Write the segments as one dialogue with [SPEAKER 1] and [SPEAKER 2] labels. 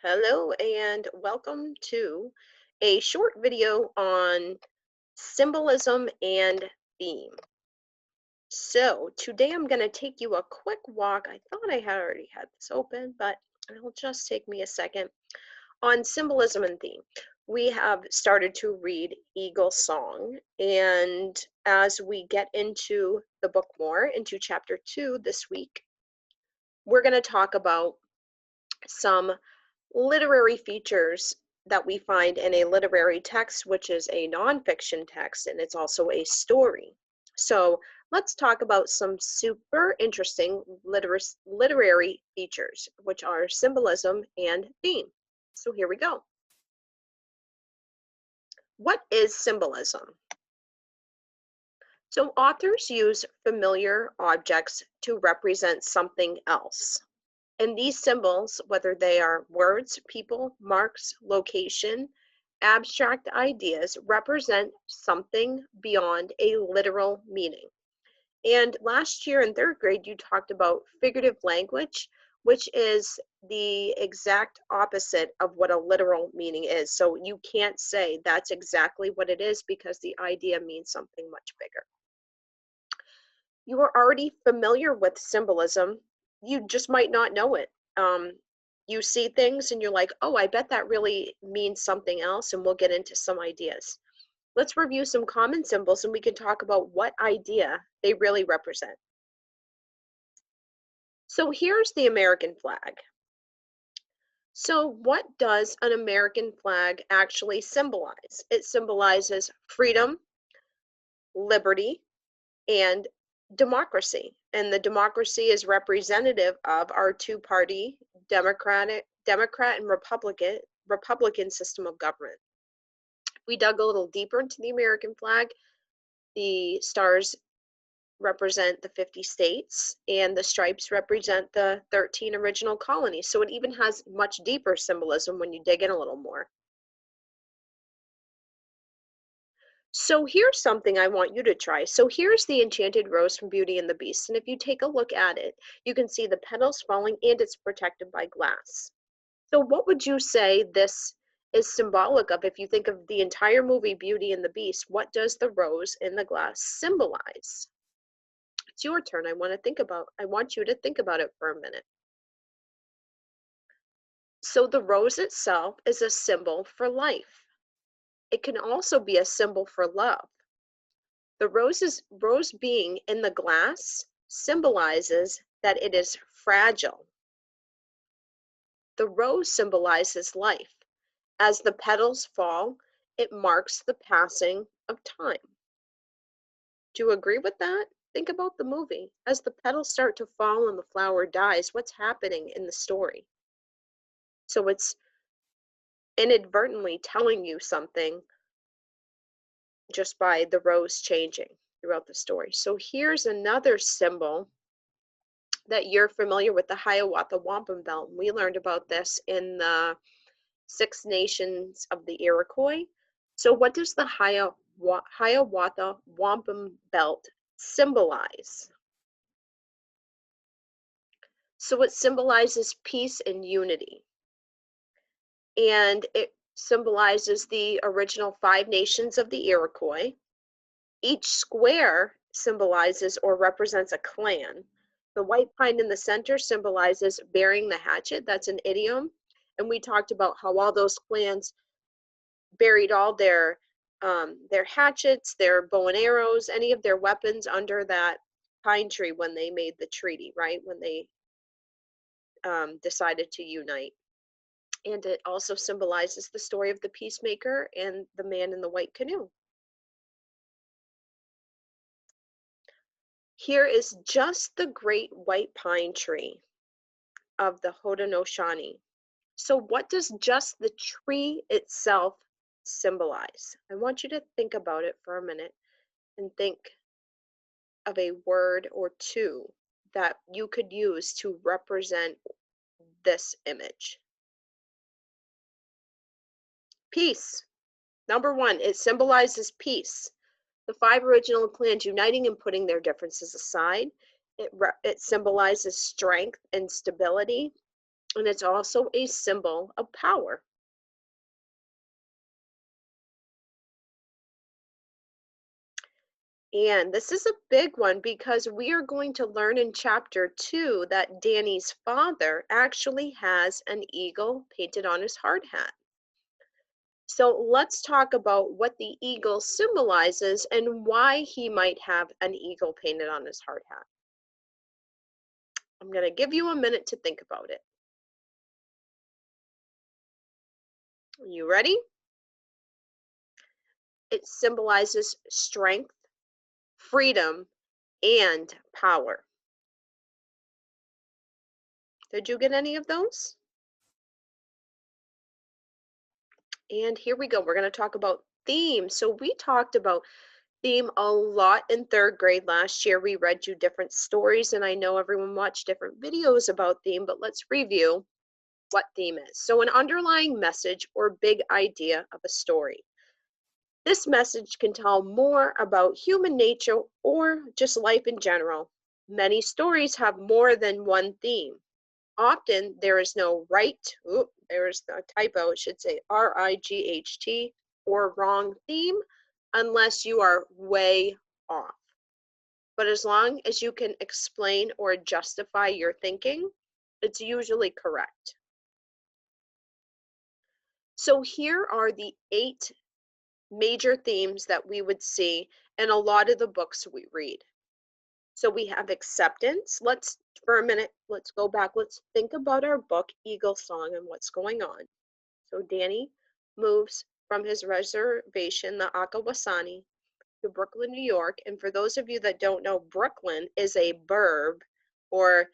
[SPEAKER 1] Hello and welcome to a short video on symbolism and theme. So today I'm going to take you a quick walk. I thought I had already had this open, but it'll just take me a second on symbolism and theme. We have started to read Eagle Song, and as we get into the book more, into chapter 2 this week, we're going to talk about some literary features that we find in a literary text, which is a nonfiction text, and it's also a story. So let's talk about some super interesting literary features, which are symbolism and theme. So here we go. What is symbolism? So authors use familiar objects to represent something else. And these symbols, whether they are words, people, marks, location, abstract ideas, represent something beyond a literal meaning. And last year in third grade, you talked about figurative language, which is the exact opposite of what a literal meaning is. So you can't say that's exactly what it is because the idea means something much bigger. You are already familiar with symbolism, you just might not know it. Um, you see things and you're like, oh, I bet that really means something else, and we'll get into some ideas. Let's review some common symbols and we can talk about what idea they really represent. So here's the American flag. So what does an American flag actually symbolize? It symbolizes freedom, liberty, and democracy. And the democracy is representative of our two-party Democrat and Republican system of government. We dug a little deeper into the American flag. The stars represent the 50 states and the stripes represent the 13 original colonies. So it even has much deeper symbolism when you dig in a little more. So here's something I want you to try. So here's the enchanted rose from Beauty and the Beast. And if you take a look at it, you can see the petals falling and it's protected by glass. So what would you say this is symbolic of? If you think of the entire movie Beauty and the Beast, what does the rose in the glass symbolize? It's your turn. I want you to think about it for a minute. So the rose itself is a symbol for life. It can also be a symbol for love. The rose being in the glass symbolizes that it is fragile. The rose symbolizes life. As the petals fall, it marks the passing of time. Do you agree with that? Think about the movie. As the petals start to fall and the flower dies, what's happening in the story? So it's inadvertently telling you something just by the rose changing throughout the story. So here's another symbol that you're familiar with, the Hiawatha Wampum Belt. We learned about this in the Six Nations of the Iroquois. So what does the Hiawatha Wampum Belt symbolize? So it symbolizes peace and unity. And it symbolizes the original 5 nations of the Iroquois. Each square symbolizes or represents a clan. The white pine in the center symbolizes bearing the hatchet. That's an idiom. And we talked about how all those clans buried all their hatchets, their bow and arrows, any of their weapons under that pine tree when they made the treaty, right? When they decided to unite. And it also symbolizes the story of the peacemaker and the man in the white canoe. Here is just the great white pine tree of the Haudenosaunee. So what does just the tree itself symbolize? I want you to think about it for a minute and think of a word or two that you could use to represent this image. Peace. Number one, it symbolizes peace. The 5 original clans uniting and putting their differences aside. It symbolizes strength and stability. and it's also a symbol of power. And this is a big one because we are going to learn in chapter 2 that Danny's father actually has an eagle painted on his hard hat. So let's talk about what the eagle symbolizes and why he might have an eagle painted on his hard hat. I'm going to give you a minute to think about it. Are you ready? It symbolizes strength, freedom, and power. Did you get any of those? And here we go. We're going to talk about theme. So we talked about theme a lot in third grade last year. We read you different stories, and I know everyone watched different videos about theme, but let's review what theme is. So an underlying message or big idea of a story. This message can tell more about human nature or just life in general. Many stories have more than one theme. Often there is no right, there's a typo, it should say RIGHT, or wrong theme, unless you are way off. But as long as you can explain or justify your thinking, it's usually correct. So here are the 8 major themes that we would see in a lot of the books we read. So we have acceptance. Let's, for a minute, let's go back. Let's think about our book, Eagle Song, and what's going on. So Danny moves from his reservation, the Akawasani, to Brooklyn, New York. And for those of you that don't know, Brooklyn is a burb, or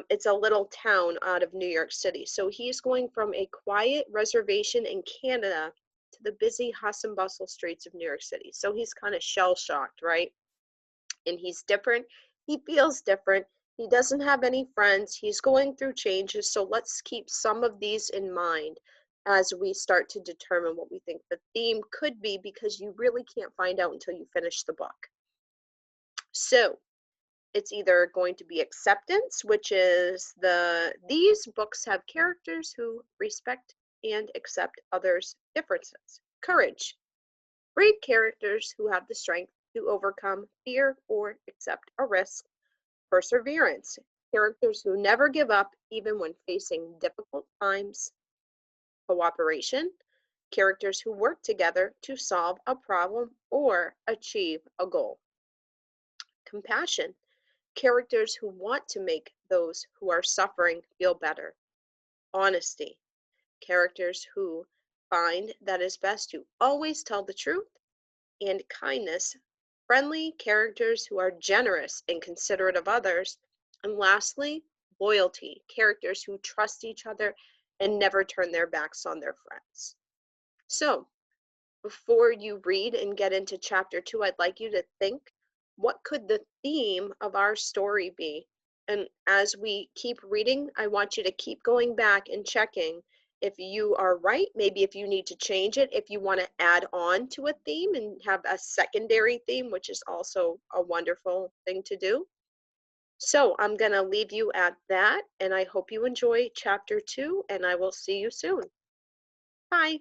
[SPEAKER 1] it's a little town out of New York City. So he's going from a quiet reservation in Canada to the busy hustle and bustle streets of New York City. So he's kind of shell shocked, right? And he's different. He feels different. He doesn't have any friends. He's going through changes. So let's keep some of these in mind as we start to determine what we think the theme could be, because you really can't find out until you finish the book. So it's either going to be acceptance, which is these books have characters who respect and accept others' differences. Courage, brave characters who have the strength to overcome fear or accept a risk. Perseverance, characters who never give up even when facing difficult times. Cooperation, characters who work together to solve a problem or achieve a goal. Compassion, characters who want to make those who are suffering feel better. Honesty, characters who find that it's best to always tell the truth. And kindness, friendly characters who are generous and considerate of others. And lastly, loyalty, characters who trust each other and never turn their backs on their friends. So, before you read and get into chapter 2, I'd like you to think, what could the theme of our story be? And as we keep reading, I want you to keep going back and checking if you are right, maybe if you need to change it, if you want to add on to a theme and have a secondary theme, which is also a wonderful thing to do. So I'm going to leave you at that, and I hope you enjoy chapter 2, and I will see you soon. Bye.